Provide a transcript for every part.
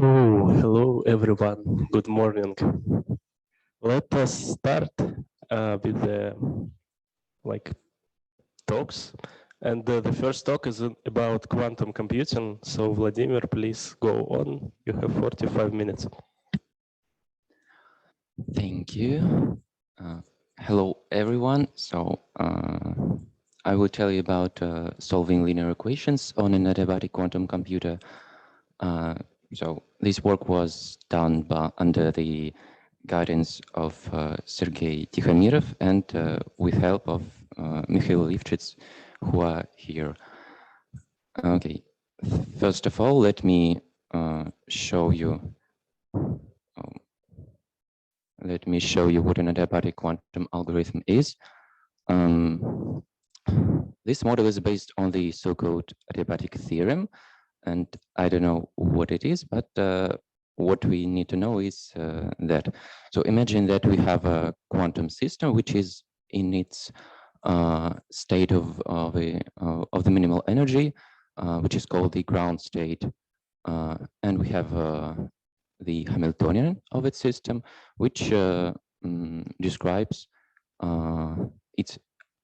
Oh, hello everyone. Good morning. Let us start with the talks. And the first talk is about quantum computing. So Vladimir, please go on. You have 45 minutes. Thank you. Hello, everyone. So I will tell you about solving linear equations on an adiabatic quantum computer. So this work was done under the guidance of Sergei Tikhomirov and with help of Mikhail Lifchitz, who are here. Okay, first of all, let me show you. Let me show you what an adiabatic quantum algorithm is. This model is based on the so-called adiabatic theorem, and I don't know what it is, but what we need to know is that. So imagine that we have a quantum system which is in its state of the minimal energy, which is called the ground state, and we have the Hamiltonian of its system, which describes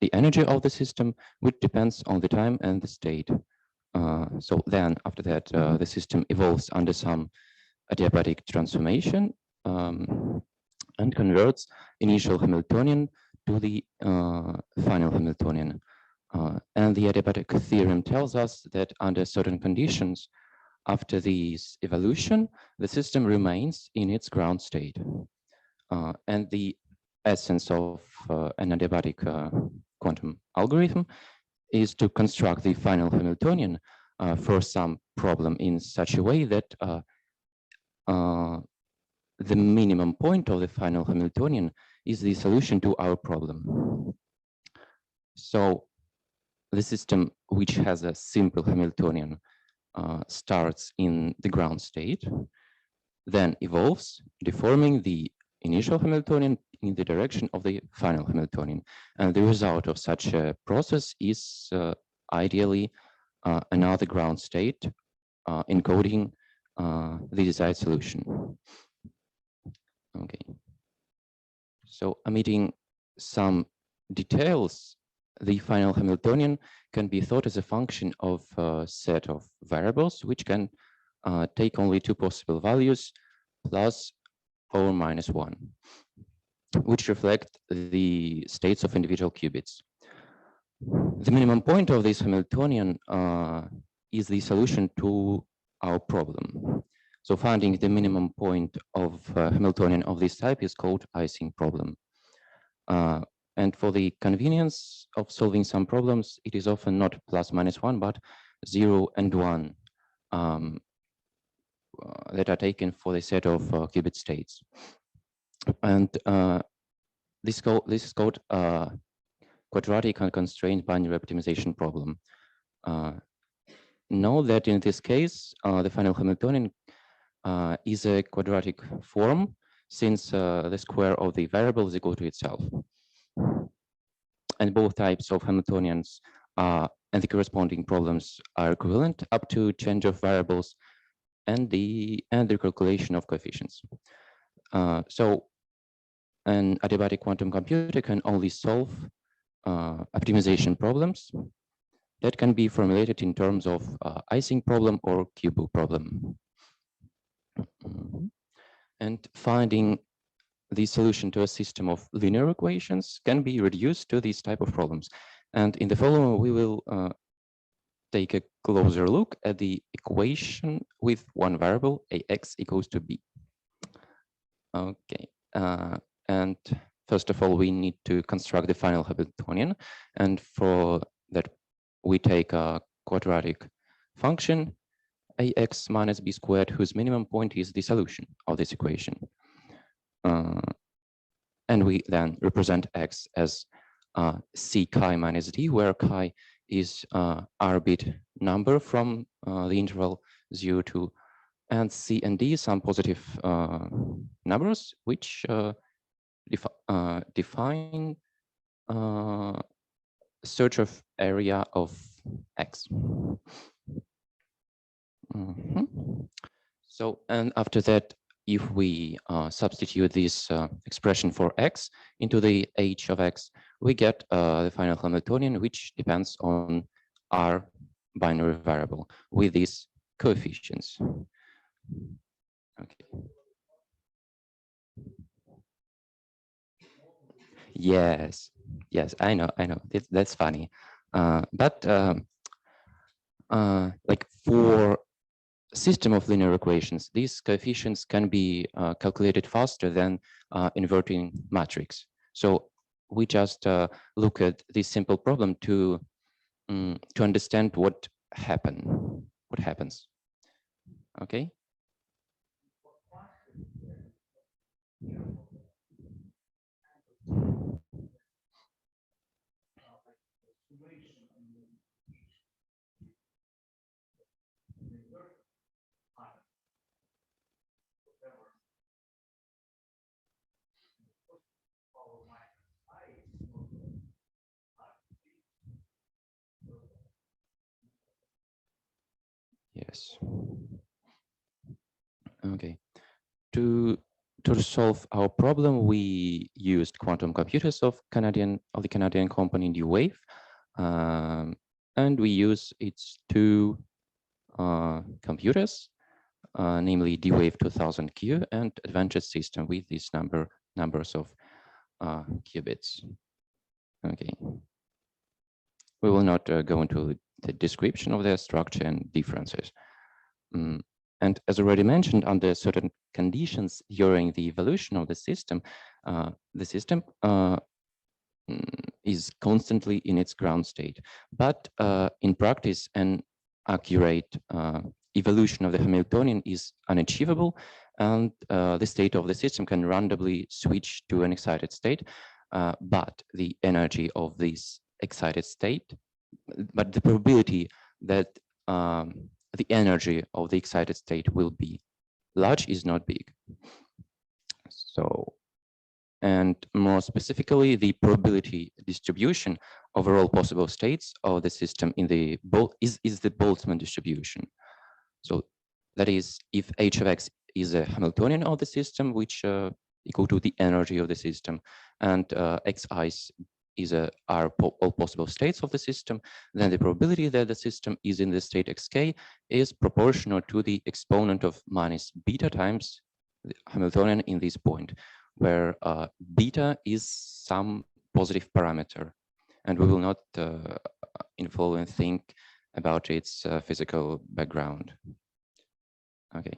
the energy of the system, which depends on the time and the state. So then, after that, the system evolves under some adiabatic transformation and converts initial Hamiltonian to the final Hamiltonian. And the adiabatic theorem tells us that under certain conditions, after this evolution, the system remains in its ground state. And the essence of an adiabatic quantum algorithm is to construct the final Hamiltonian for some problem in such a way that the minimum point of the final Hamiltonian is the solution to our problem. So the system which has a simple Hamiltonian starts in the ground state, then evolves, deforming the initial Hamiltonian in the direction of the final Hamiltonian. And the result of such a process is ideally another ground state encoding the desired solution. Okay. So omitting some details, the final Hamiltonian can be thought as a function of a set of variables which can take only two possible values, plus or minus 1, which reflect the states of individual qubits. The minimum point of this Hamiltonian is the solution to our problem. So finding the minimum point of Hamiltonian of this type is called Ising problem. And for the convenience of solving some problems, it is often not plus minus 1, but 0 and 1 that are taken for the set of qubit states. And this is called quadratic and constrained binary optimization problem. Know that in this case, the final Hamiltonian is a quadratic form, since the square of the variable is equal to itself. And both types of Hamiltonians and the corresponding problems are equivalent up to change of variables and the calculation of coefficients. So an adiabatic quantum computer can only solve optimization problems that can be formulated in terms of Ising problem or QB problem. And finding the solution to a system of linear equations can be reduced to these type of problems. And in the following, we will take a closer look at the equation with one variable, ax equals to b. Okay, and first of all, we need to construct the final Hamiltonian. And for that, we take a quadratic function, ax minus b squared, whose minimum point is the solution of this equation. And we then represent x as c chi minus d, where chi is r bit number from the interval 0 to, and c and d some positive numbers which define search of area of x. Mhm. So, and after that, if we substitute this expression for x into the h of x, we get the final Hamiltonian, which depends on our binary variable with these coefficients. Okay. Yes, yes, I know. That's funny. But like for system of linear equations, these coefficients can be calculated faster than inverting matrix. So we just look at this simple problem to understand what happens. Okay. Yes. Okay. To solve our problem, we used quantum computers of the Canadian company D-Wave, and we use its two computers, namely D-Wave 2000Q and Advantage system with these numbers of qubits. Okay. We will not go into the description of their structure and differences. And as already mentioned, under certain conditions during the evolution of the system is constantly in its ground state. But in practice, an accurate evolution of the Hamiltonian is unachievable, and the state of the system can randomly switch to an excited state. But the energy of this excited state, but the probability that the energy of the excited state will be large is not big. So, and more specifically, the probability distribution over all possible states of the system in the is the Boltzmann distribution. So that is, if h of x is a Hamiltonian of the system, which equal to the energy of the system, and xi are all possible states of the system, then the probability that the system is in the state xk is proportional to the exponent of minus beta times the Hamiltonian in this point, where beta is some positive parameter, and we will not in following think about its physical background. Okay.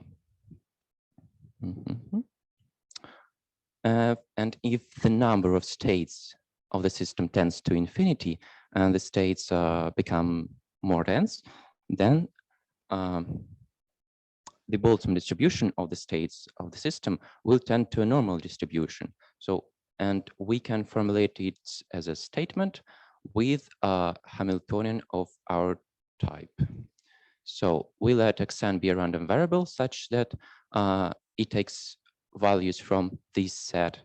And if the number of states of the system tends to infinity and the states become more dense, then the Boltzmann distribution of the states of the system will tend to a normal distribution. So, and we can formulate it as a statement with a Hamiltonian of our type. So we let xn be a random variable such that it takes values from this set.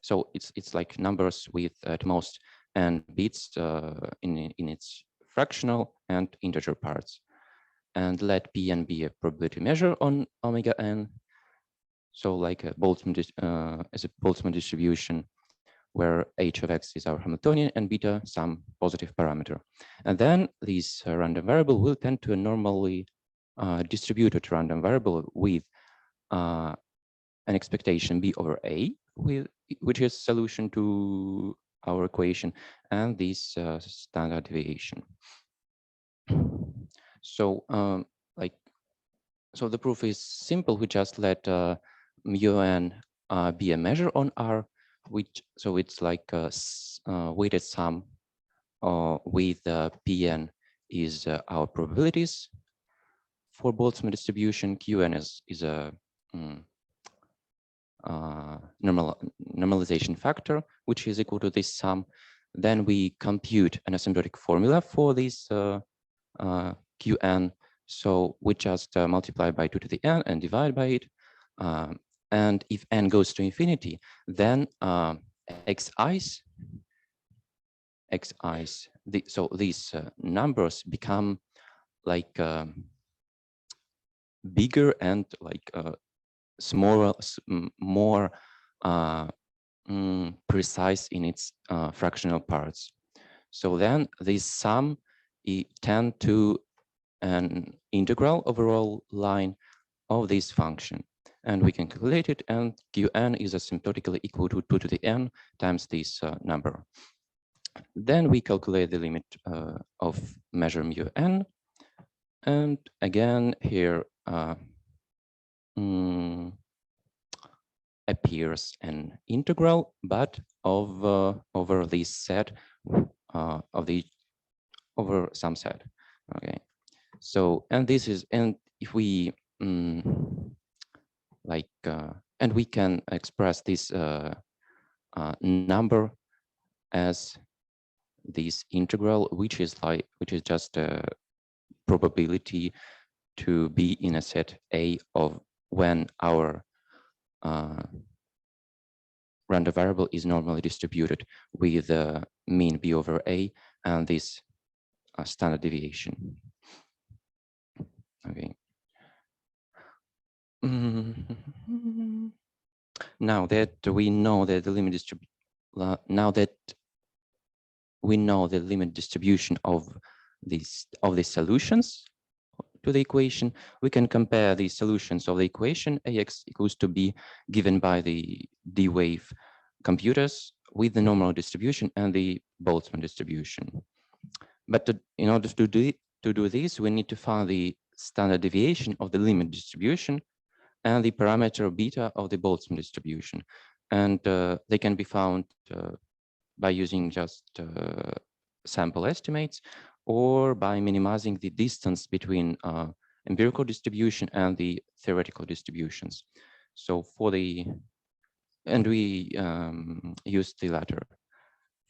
So it's like numbers with at most n bits in its fractional and integer parts. And let Pn be a probability measure on omega n. So like a Boltzmann as a Boltzmann distribution, where h of x is our Hamiltonian and beta some positive parameter. And then this random variable will tend to a normally distributed random variable with an expectation b over a, which is solution to our equation, and this standard deviation. So so the proof is simple. We just let mu n be a measure on R, so it's like a weighted sum with Pn is our probabilities for Boltzmann distribution. Qn is a normalization factor, which is equal to this sum. Then we compute an asymptotic formula for this Qn. So we just multiply by 2 to the n and divide by it. And if n goes to infinity, then xi's so these numbers become like bigger and like smaller, more precise in its fractional parts. So then this sum tend to an integral overall line of this function. And we can calculate it, and Qn is asymptotically equal to 2 to the n times this number. Then we calculate the limit of measure mu n. And again, here appears an integral, but of over this set over some set. Okay, so and this is, and if we and we can express this number as this integral, which is just a probability to be in a set A of when our random variable is normally distributed with the mean B over A and this standard deviation. Okay. Now that we know that the limit distribution of these solutions to the equation, we can compare the solutions of the equation Ax equals to B given by the D-wave computers with the normal distribution and the Boltzmann distribution. But in order to do this, we need to find the standard deviation of the limit distribution and the parameter beta of the Boltzmann distribution. And they can be found by using just sample estimates or by minimizing the distance between empirical distribution and the theoretical distributions. So and we use the latter.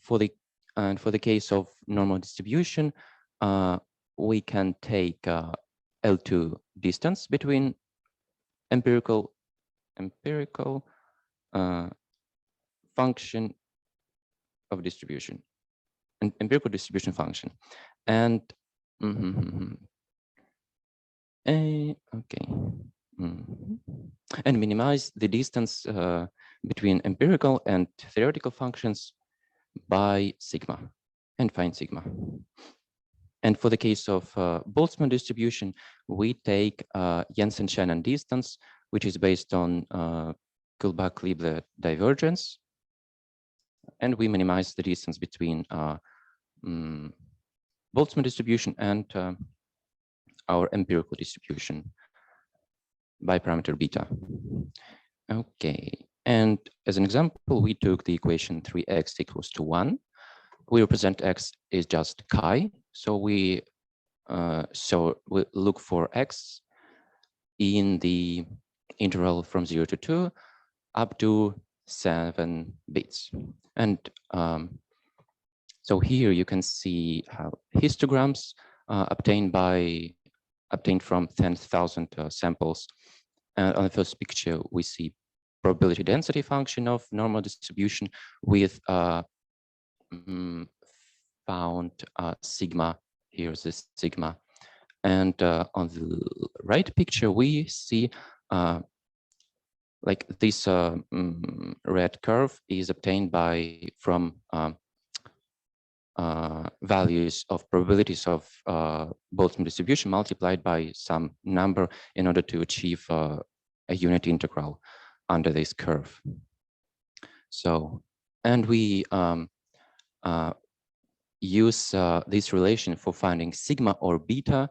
For the case of normal distribution, we can take L2 distance between empirical function of distribution, an empirical distribution function, and and minimize the distance between empirical and theoretical functions by sigma and find sigma. And for the case of Boltzmann distribution, we take Jensen-Shannon distance, which is based on Kullback-Leibler divergence, and we minimize the distance between Boltzmann distribution and our empirical distribution by parameter beta. Okay, and as an example, we took the equation 3x equals to 1. We represent x is just chi, so we look for x in the interval from 0 to 2 up to 7 bits. And so here you can see how histograms obtained from 10,000 samples. And on the first picture, we see probability density function of normal distribution with found sigma. Here's this sigma. And on the right picture, we see like this red curve is obtained from values of probabilities of Boltzmann distribution multiplied by some number in order to achieve a unit integral under this curve. So, and we use this relation for finding sigma or beta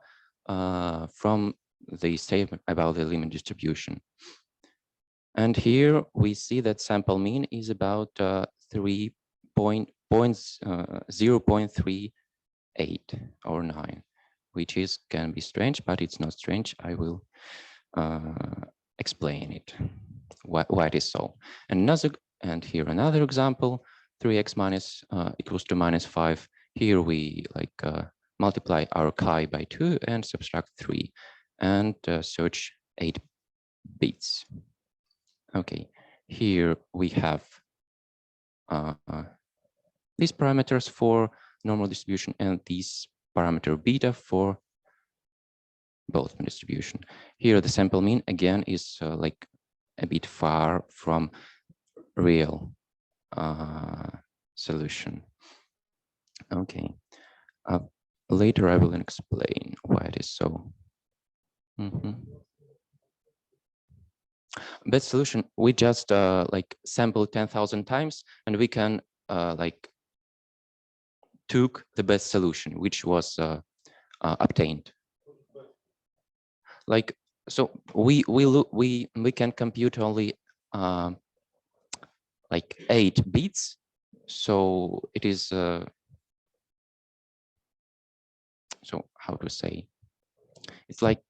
from the statement about the limit distribution. And here we see that sample mean is about 0.38 or 9, which can be strange, but it's not strange. I will explain it, why it is so. And here another example, 3x minus equals to -5. Here we multiply our chi by 2 and subtract 3 and search 8 bits. Okay, here we have these parameters for normal distribution, and this parameter beta for Boltzmann distribution. Here, the sample mean again is like a bit far from real solution. Okay. Later, I will explain why it is so. Best solution, we just like sample 10,000 times, and we can like took the best solution, which was obtained. Like, so we can compute only like 8 bits. So it is so how to say, it's like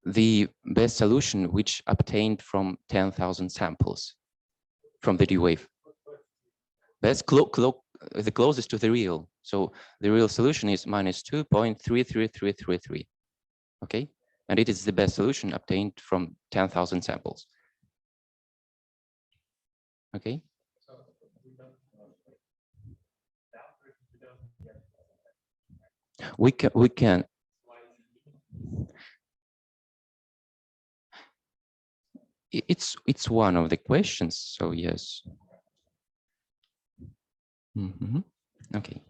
the best solution which obtained from 10,000 samples from the D wave. That's the closest to the real. So the real solution is minus 2.33333. Okay, and it is the best solution obtained from 10,000 samples. Okay. We can. It's one of the questions. So yes. Okay.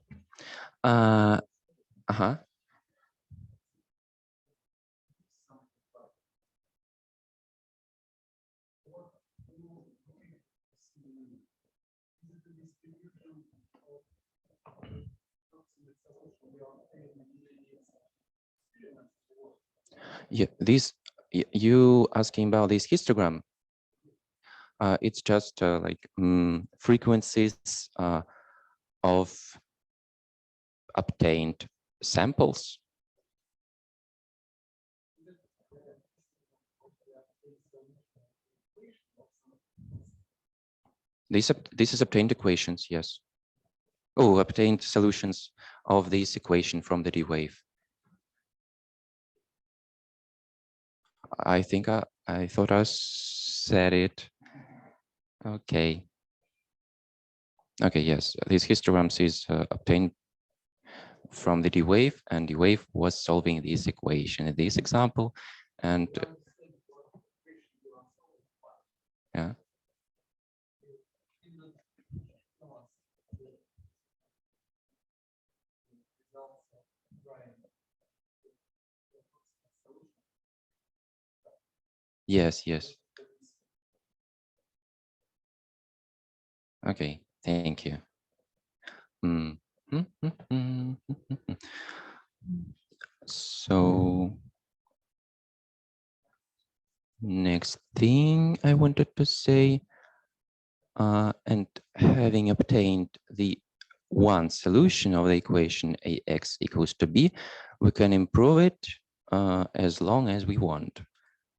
Yeah, this you asking about this histogram. It's just like frequencies of obtained samples. This is obtained equations, yes. Oh, obtained solutions of this equation from the D wave. I think I thought I said it. Okay. Okay, yes, these histograms is obtained from the D wave, and D wave was solving this equation in this example, and yeah. Yes, yes. Okay, thank you. So next thing I wanted to say, and having obtained the one solution of the equation ax equals to b, we can improve it as long as we want,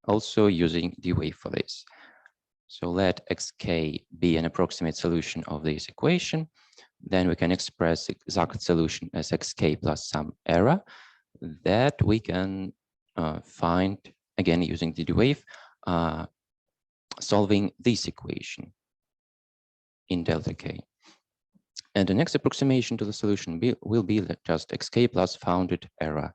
also using d wave for this. So let xk be an approximate solution of this equation. Then we can express the exact solution as xk plus some error that we can find, again, using the d wave, solving this equation in delta k. And the next approximation to the solution will be just xk plus founded error.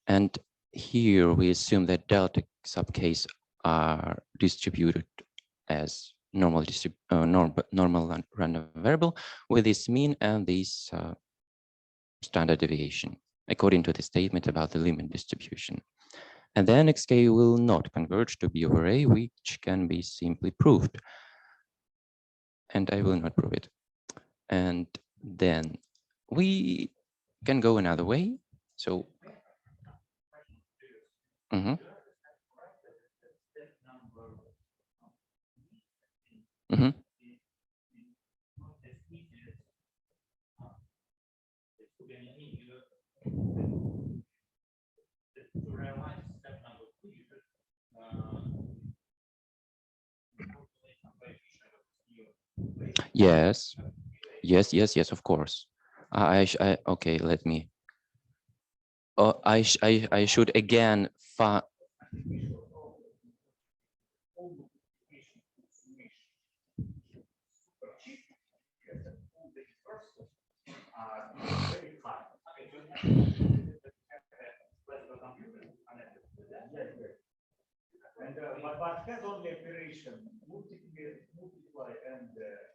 And here we assume that delta sub k's are distributed as normal random variable with this mean and this standard deviation according to the statement about the limit distribution. And then xk will not converge to b over a, which can be simply proved. And I will not prove it. And then we can go another way. So yes, yes, of course. Okay, let me. Oh, I should again find. but has only operation multiply and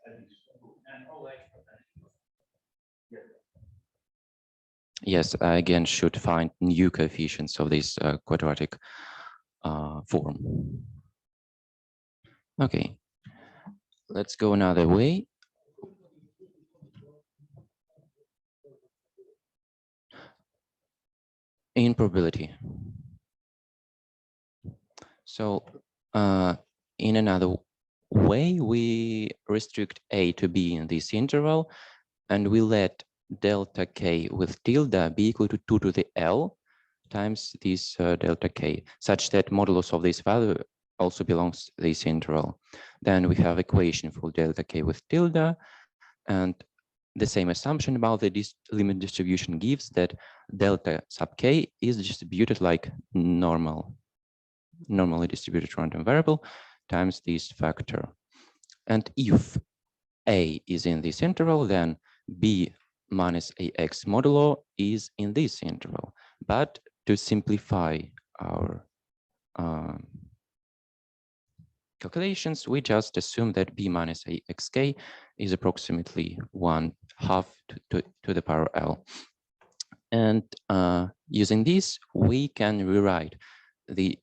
addition and all exponentials. Yes, I again should find new coefficients of this quadratic form. Okay, let's go another way. In probability. So in another way, we restrict A to B in this interval, and we let delta K with tilde be equal to 2 to the L times this delta K, such that modulus of this value also belongs to this interval. Then we have equation for delta K with tilde, and the same assumption about the limit distribution gives that delta sub K is distributed like normally distributed random variable times this factor. And if A is in this interval, then B minus AX modulo is in this interval. But to simplify our calculations, we just assume that B minus AXK is approximately 1/2 to the power L. And using this, we can rewrite the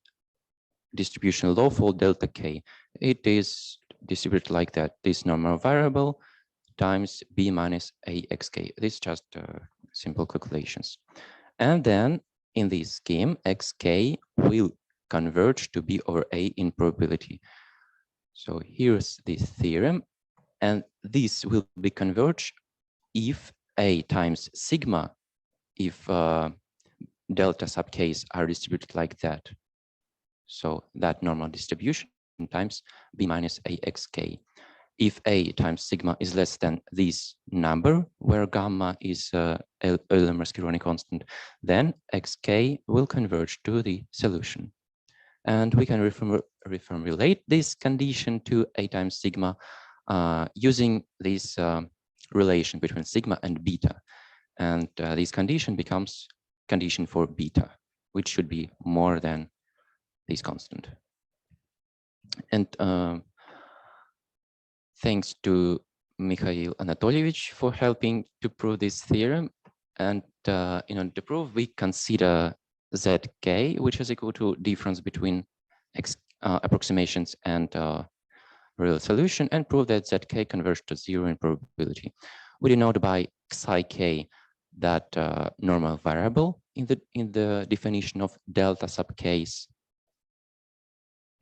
distribution law for delta K. It is distributed like that, this normal variable times B minus AXK. This is just simple calculations. And then in this scheme, XK will converge to B over A in probability. So here's this theorem, and this will be converged if A times sigma, if delta sub K's are distributed like that. So that normal distribution times B minus AXK. If A times sigma is less than this number, where gamma is Euler-Mascheroni constant, then XK will converge to the solution. And we can reformulate this condition to A times sigma using this relation between sigma and beta. And this condition becomes condition for beta, which should be more than this constant. And thanks to Mikhail Anatolievich for helping to prove this theorem. And in order to prove, we consider ZK, which is equal to difference between approximations and real solution, and prove that ZK converges to 0 in probability. We denote by psi k that normal variable in the definition of delta sub k's.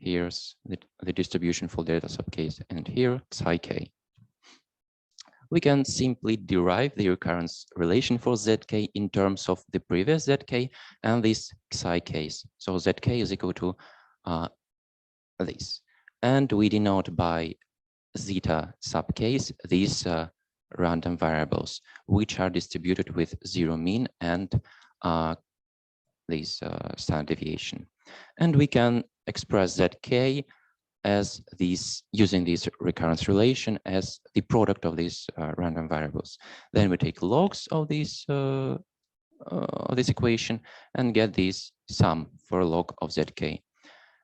Here's the distribution for delta sub k's, and here psi k. We can simply derive the recurrence relation for zk in terms of the previous zk and this psi k's. So zk is equal to this. And we denote by zeta sub k's these random variables, which are distributed with 0 mean and this standard deviation. And we can express zk as these, using this recurrence relation as the product of these random variables. Then we take logs of this equation and get this sum for log of zk.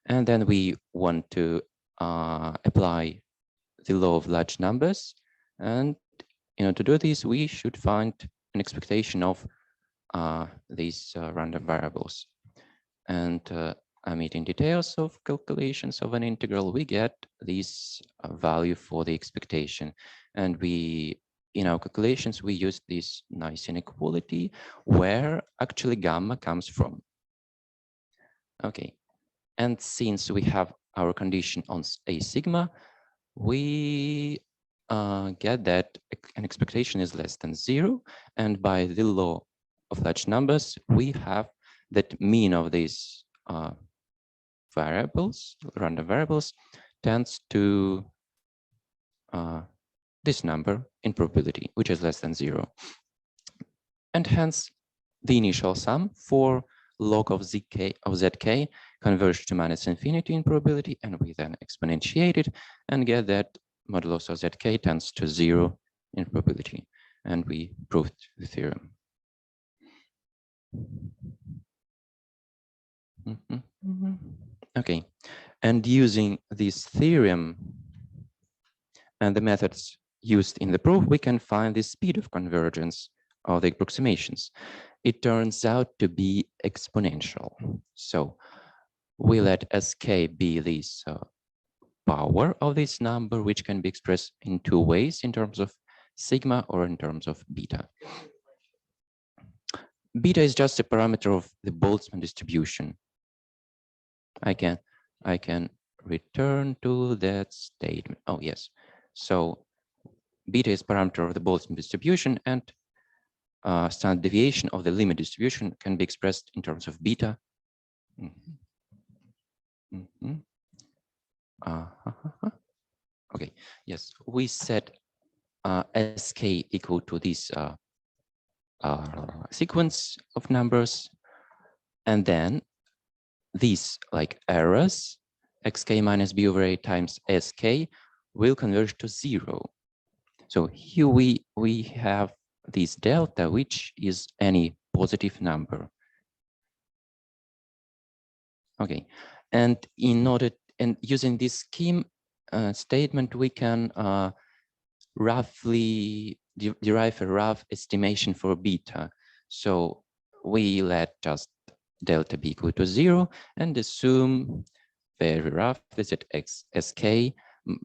And then we want to apply the law of large numbers. And in order to do this, we should find an expectation of these random variables. And omitting details of calculations of an integral, we get this value for the expectation. And we, in our calculations, we use this nice inequality where actually gamma comes from. Okay, and since we have our condition on A sigma, we get that an expectation is less than 0. And by the law of large numbers, we have that mean of these variables, random variables, tends to this number in probability, which is less than 0. And hence, the initial sum for log of zk converges to minus infinity in probability, and we then exponentiate it and get that modulus of zk tends to 0 in probability. And we proved the theorem. Okay, And using this theorem and the methods used in the proof, we can find the speed of convergence of the approximations. It turns out to be exponential. So we let sk be this power of this number, which can be expressed in two ways, in terms of sigma or in terms of beta. Beta is just a parameter of the Boltzmann distribution. I can return to that statement. Oh, yes. So beta is parameter of the Boltzmann distribution, and standard deviation of the limit distribution can be expressed in terms of beta. Okay, yes, we set sk equal to this sequence of numbers, and then these like errors, xk minus b over a times sk, will converge to 0. So here we have this delta, which is any positive number. Okay, and using this scheme statement, we can roughly derive a rough estimation for beta. So we let just delta be equal to 0 and assume very rough that sk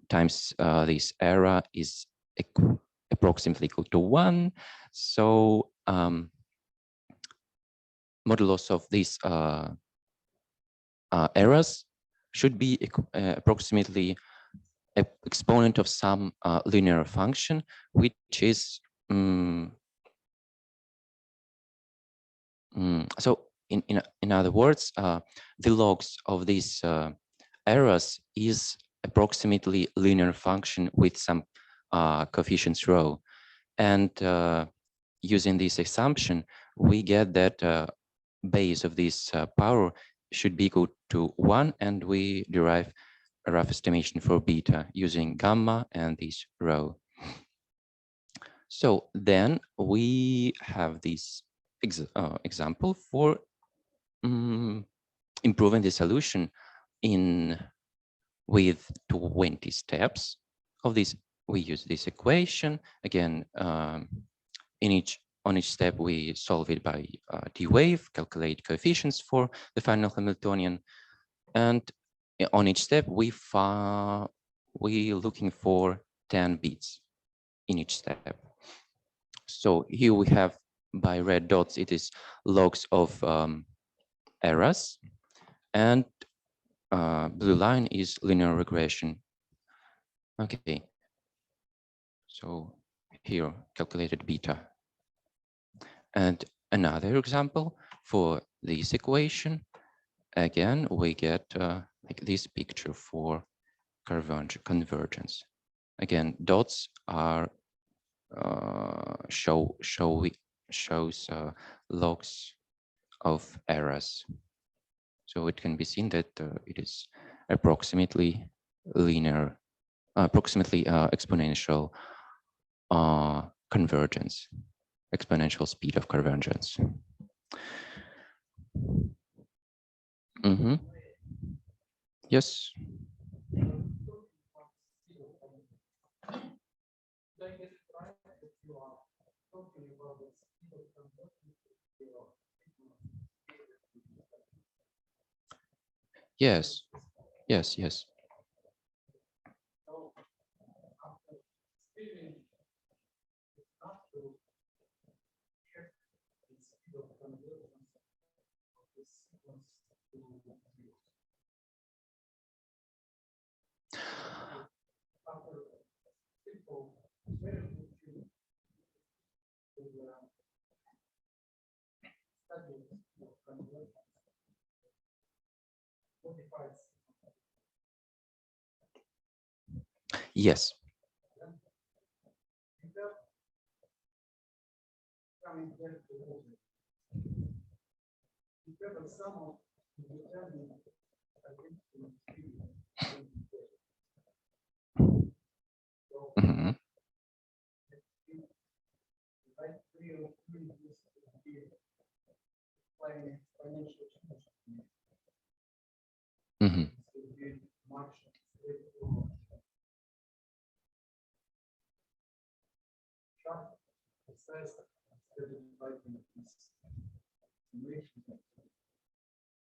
times this error is approximately equal to 1. So modulus of these errors should be approximately an exponent of some linear function, which is so in other words, the logs of these errors is approximately linear function with some coefficients rho. And using this assumption, we get that base of this power should be equal to 1, and we derive a rough estimation for beta using gamma and this rho. So then we have this example for improving the solution with 20 steps of this. We use this equation again. On each step, we solve it by d-wave, calculate coefficients for the final Hamiltonian, and on each step we looking for 10 bits in each step. So here we have by red dots, it is logs of errors, and blue line is linear regression. Okay, so here calculated beta. And another example for this equation, again we get like this picture for convergence. Again, dots are shows logs of errors. So it can be seen that it is approximately linear, approximately exponential convergence, exponential speed of convergence. Yes. Yes, yes, yes. Yes.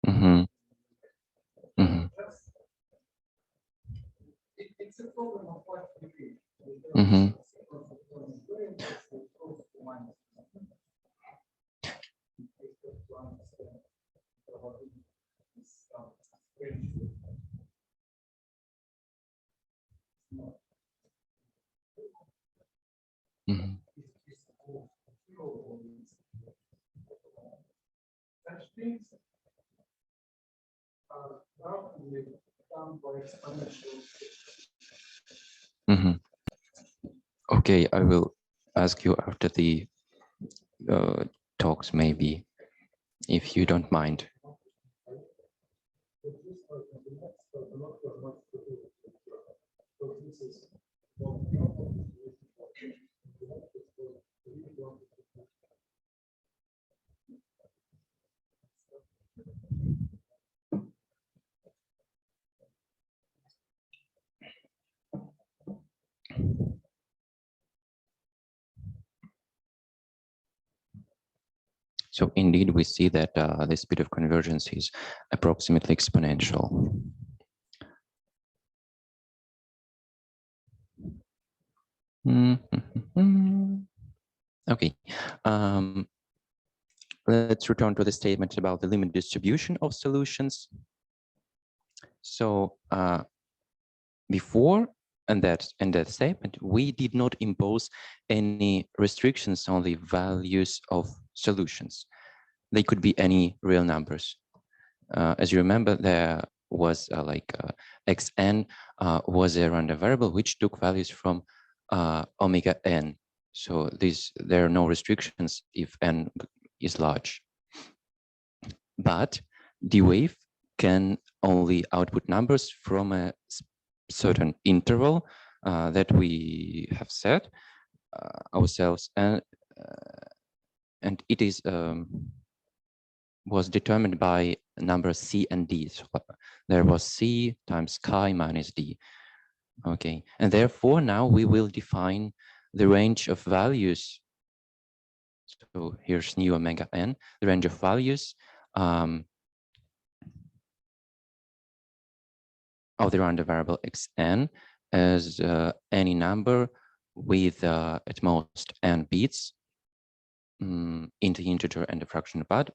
Mm-hmm. Mm-hmm. It's a problem of what we do. Mm-hmm. Mm-hmm. Such things are roughly done by exponential. Mm-hmm. Okay, I will ask you after the talks, maybe, if you don't mind. So indeed, we see that the speed of convergence is approximately exponential. Okay, let's return to the statement about the limit distribution of solutions. So before and that statement, we did not impose any restrictions on the values of solutions. They could be any real numbers. As you remember, there was xn was a random variable which took values from omega n. So there are no restrictions if n is large. But D-wave can only output numbers from a certain interval that we have set ourselves, and it is was determined by number c and d. So there was c times chi minus d. Okay, and therefore now we will define the range of values. So here's nu omega n, the range of values of the random variable xn as any number with at most n bits in the integer and the fraction part,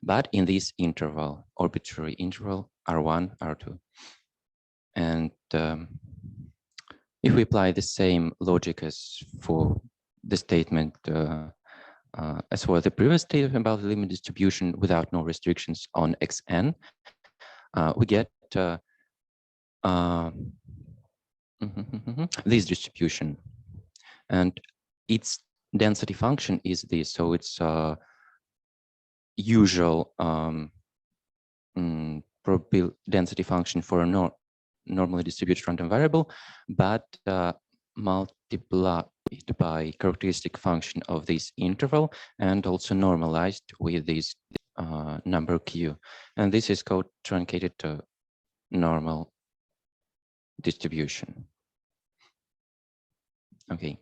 but in this interval, arbitrary interval R1, R2. And if we apply the same logic as for the statement as for the previous statement about the limit distribution without no restrictions on xn, we get this distribution, and its density function is this. So it's usual probability density function for a normally distributed random variable, but multiplied by characteristic function of this interval and also normalized with this number q. And this is called truncated normal distribution. Okay.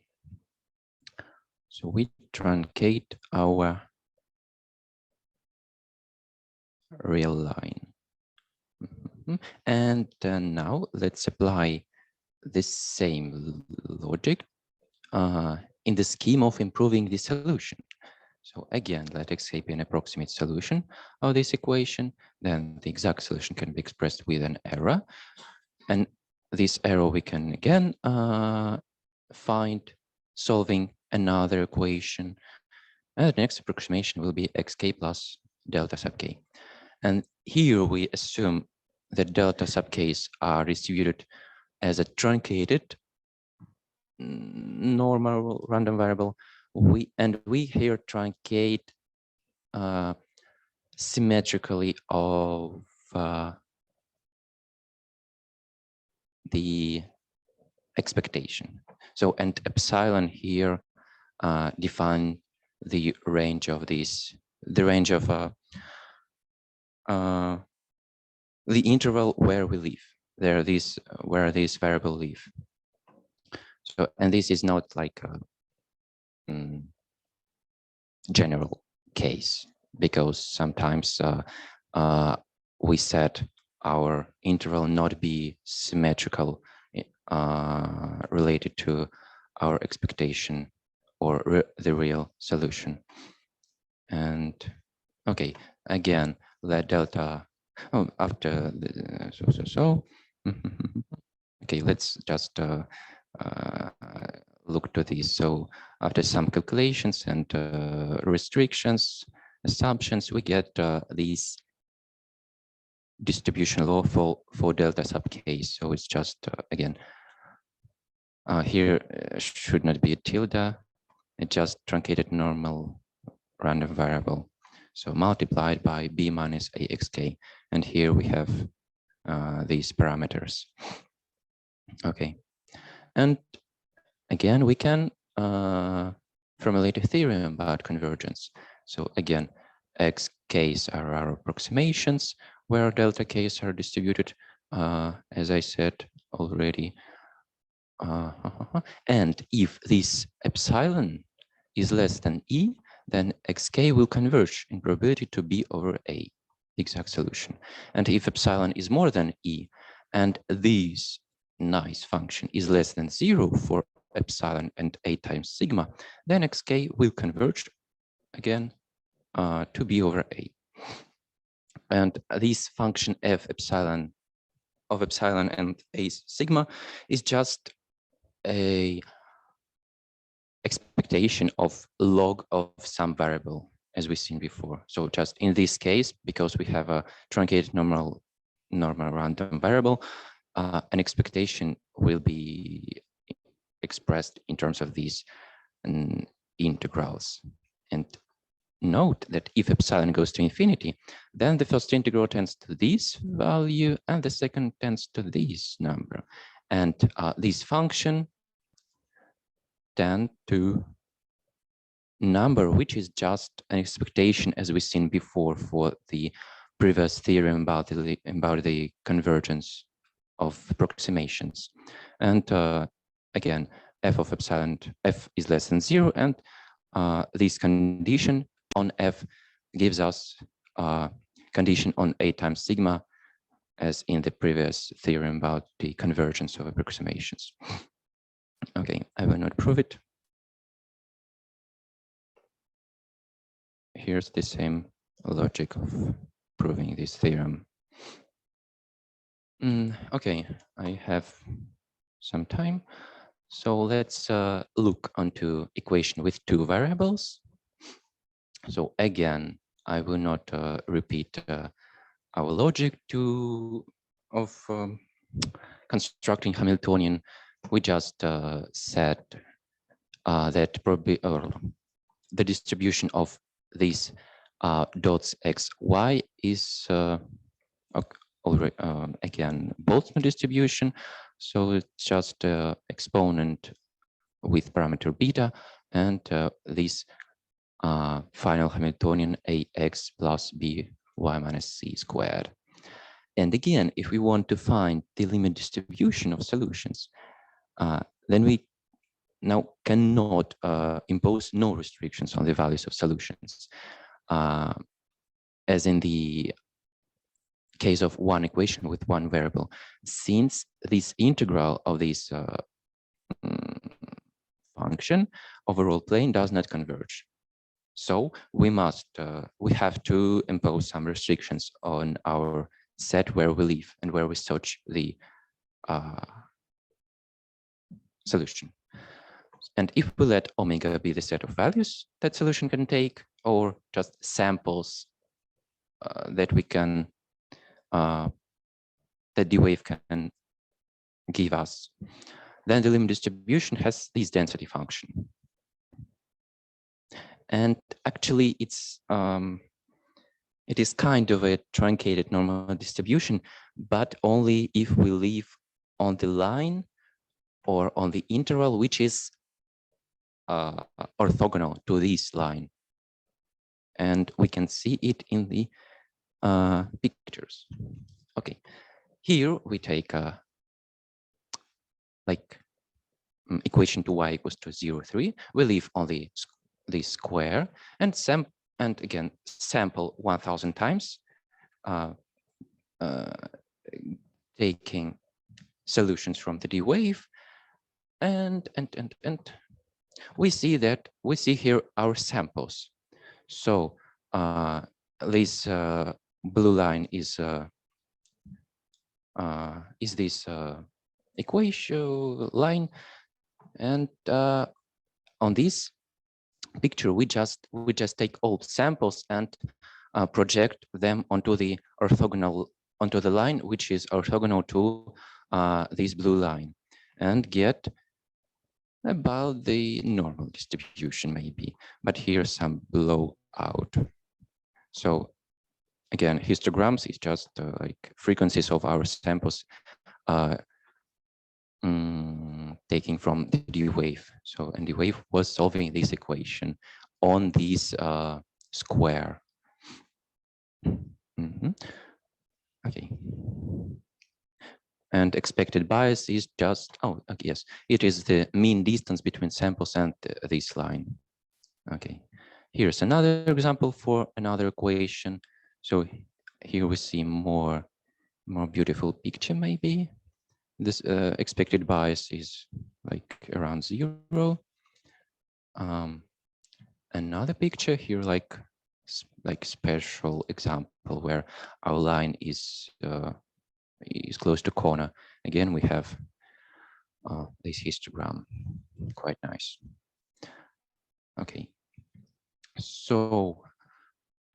So we truncate our real line. And now let's apply the same logic in the scheme of improving the solution. So again, let x be an approximate solution of this equation. Then the exact solution can be expressed with an error. And this error we can again find solving another equation. And the next approximation will be xk plus delta sub k. And here we assume that delta sub k's are distributed as a truncated normal random variable. We here truncate symmetrically of the expectation. So, and epsilon here define the range of this, the range of the interval where we live, where this variable live. So, and this is not like general case, because sometimes we set our interval not be symmetrical related to our expectation or the real solution. And okay, again, let delta, after the, okay, let's just look to this. So after some calculations and restrictions, assumptions, we get these distribution law for delta sub k. So it's just, again, here should not be a tilde, it's just truncated normal random variable. So multiplied by b minus axk. And here we have these parameters. Okay. And again, we can formulate a theorem about convergence. So again, xk's are our approximations where delta k's are distributed, as I said already. And if this epsilon is less than e, then xk will converge in probability to b over a, exact solution. And if epsilon is more than e, and this nice function is less than 0 for epsilon and a times sigma, then xk will converge again to b over a. And this function f epsilon of epsilon and a sigma is just a expectation of log of some variable, as we've seen before. So just in this case, because we have a truncated normal random variable, an expectation will be expressed in terms of these integrals. And note that if epsilon goes to infinity, then the first integral tends to this value and the second tends to this number. And this function tend to number, which is just an expectation, as we've seen before for the previous theorem about the convergence of approximations. And again, f of epsilon, f is less than 0, and this condition on f gives us condition on a times sigma, as in the previous theorem about the convergence of approximations. Okay, I will not prove it. Here's the same logic of proving this theorem. Okay, I have some time. So let's look onto equation with two variables. So again, I will not repeat our logic of constructing Hamiltonian. We just said that probably the distribution of these dots x, y is already again Boltzmann distribution. So it's just exponent with parameter beta, and this final Hamiltonian ax plus by minus c squared. And again, if we want to find the limit distribution of solutions, then we now cannot impose no restrictions on the values of solutions, as in the case of one equation with one variable, since this integral of this function overall plane does not converge. So we have to impose some restrictions on our set where we live and where we search the solution. And if we let omega be the set of values that solution can take, or just samples that we can, that the wave can give us, then the limit distribution has this density function. And actually, it is kind of a truncated normal distribution, but only if we live on the line or on the interval, which is orthogonal to this line. And we can see it in the pictures. Okay, here we take like equation to y equals to 0, 3. We live on the this square and again sample 1,000 times, taking solutions from the D wave, and we see here our samples. So this blue line is this equation line, and on this picture we just take all samples and project them onto the line which is orthogonal to this blue line, and get about the normal distribution maybe, but here's some blowout. So again, histograms is just like frequencies of our samples taking from the D wave. So, and the wave was solving this equation on this square. Okay. And expected bias is just, yes, it is the mean distance between samples and this line. Okay, here's another example for another equation. So here we see more beautiful picture maybe. This expected bias is like around 0. Another picture here, like special example where our line is close to corner. Again, we have this histogram, quite nice. Okay, so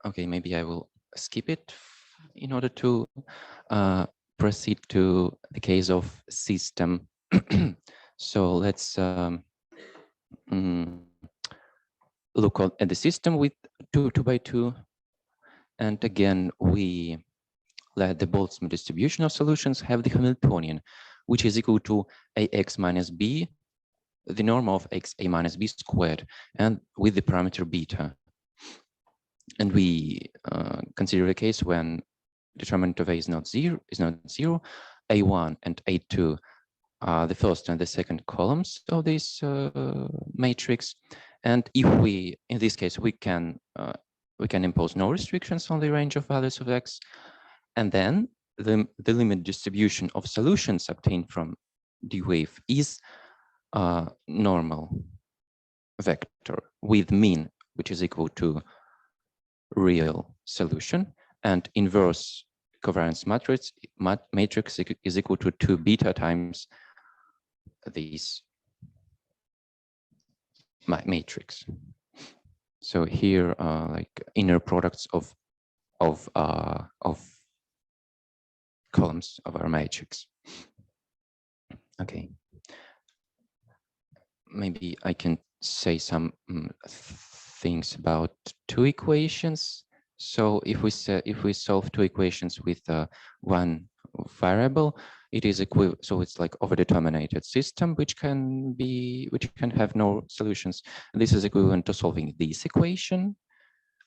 okay, maybe I will skip it in order to proceed to the case of system. So let's look at the system with 2 by 2, and again we let the Boltzmann distribution of solutions have the Hamiltonian, which is equal to ax minus b, the norm of xa minus b squared, and with the parameter beta. And we consider a case when determinant of A is not zero, A1 and A2 are the first and the second columns of this matrix. And if we, in this case, we can impose no restrictions on the range of values of X, and then the limit distribution of solutions obtained from D wave is a normal vector with mean, which is equal to real solution, and inverse covariance matrix is equal to 2 beta times this matrix. So here are like inner products of columns of our matrix. Okay, maybe I can say some things about 2 equations. So if we solve 2 equations with one variable, it is equivalent. So it's like overdeterminated system, which can have no solutions. And this is equivalent to solving this equation,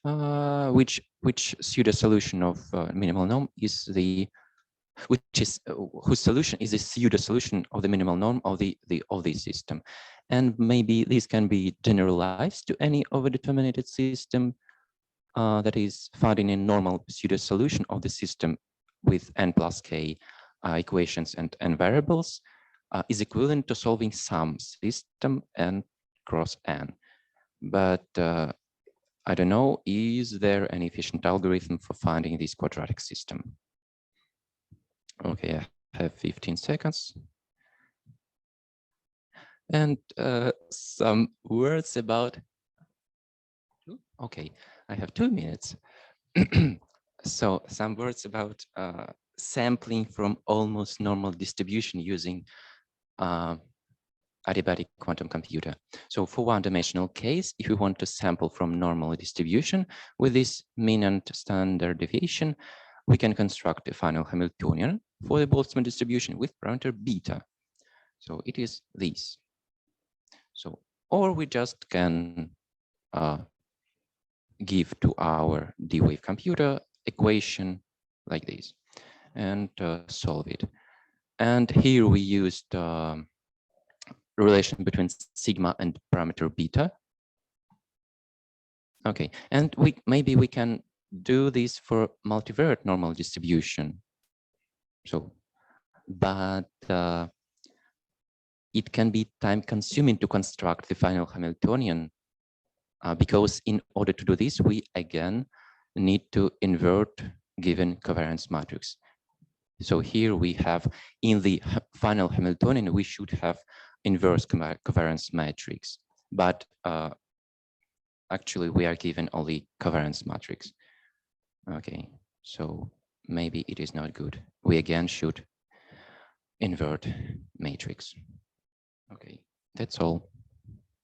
which pseudo solution of minimal norm is whose solution is a pseudo solution of the minimal norm of this system. And maybe this can be generalized to any overdeterminated system that is found in a normal pseudo solution of the system with n plus k equations and variables, is equivalent to solving some system n cross n. But I don't know, is there an efficient algorithm for finding this quadratic system? Okay, I have 15 seconds. And some words about, okay, I have 2 minutes. So some words about sampling from almost normal distribution using adiabatic quantum computer. So for one-dimensional case, if we want to sample from normal distribution with this mean and standard deviation, we can construct a final Hamiltonian for the Boltzmann distribution with parameter beta. So it is this. So, or we just can give to our D-wave computer equation like this and solve it. And here we used relation between sigma and parameter beta. Okay, and maybe we can do this for multivariate normal distribution. So, but it can be time consuming to construct the final Hamiltonian because in order to do this, we again need to invert given covariance matrix. So here we have in the final Hamiltonian, we should have inverse covariance matrix, but actually we are given only covariance matrix. Okay, so maybe it is not good. We again should invert matrix. Okay, that's all.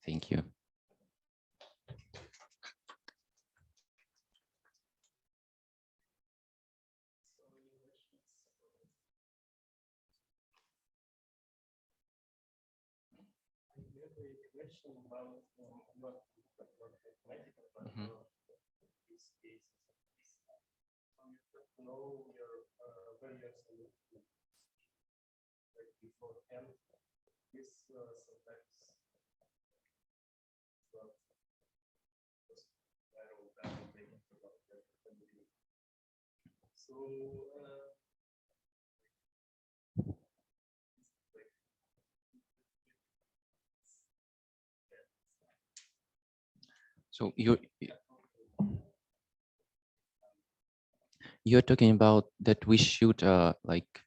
Thank you. Mhm. So you're talking about that we should like.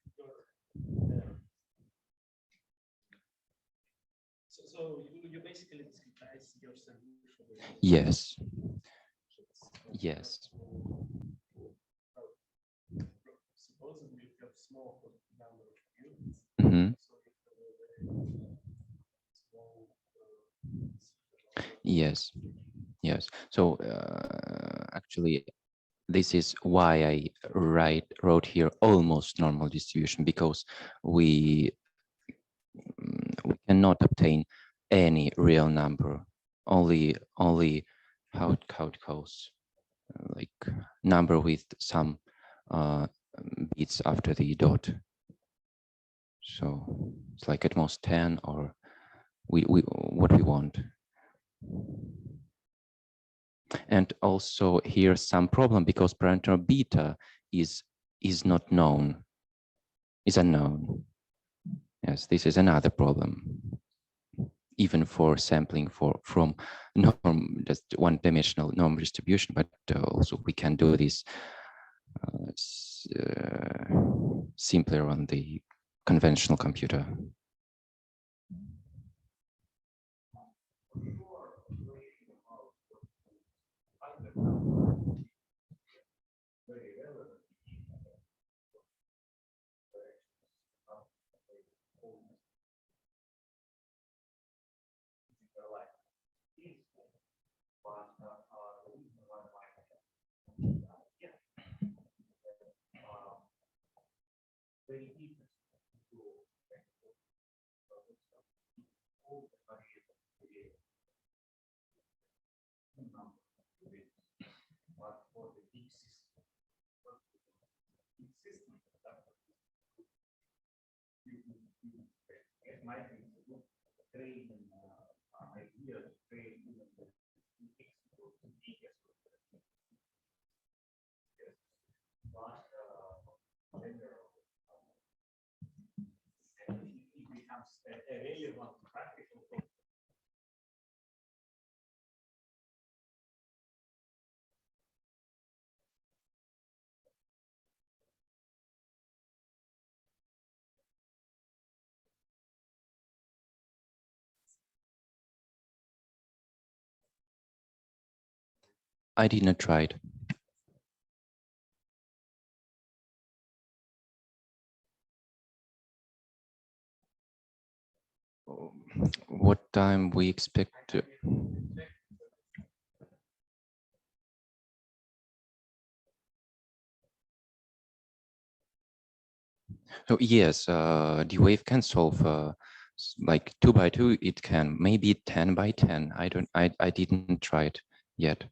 So you basically discretize your solution. Yes. Yes. Supposedly you have small number of units. Mm-hmm. Yes. Yes. So actually, this is why I wrote here almost normal distribution, because we cannot obtain any real number, only how it goes, like number with some bits after the dot. So it's like at most 10, or we what we want. And also here's some problem because parameter beta is not known, is unknown. Yes, this is another problem, even for sampling from norm, just one-dimensional norm distribution, but also we can do this simpler on the conventional computer. I did not try it. What time we expect? So yes, the wave can solve like 2 by 2. It can maybe 10 by 10. I didn't try it yet.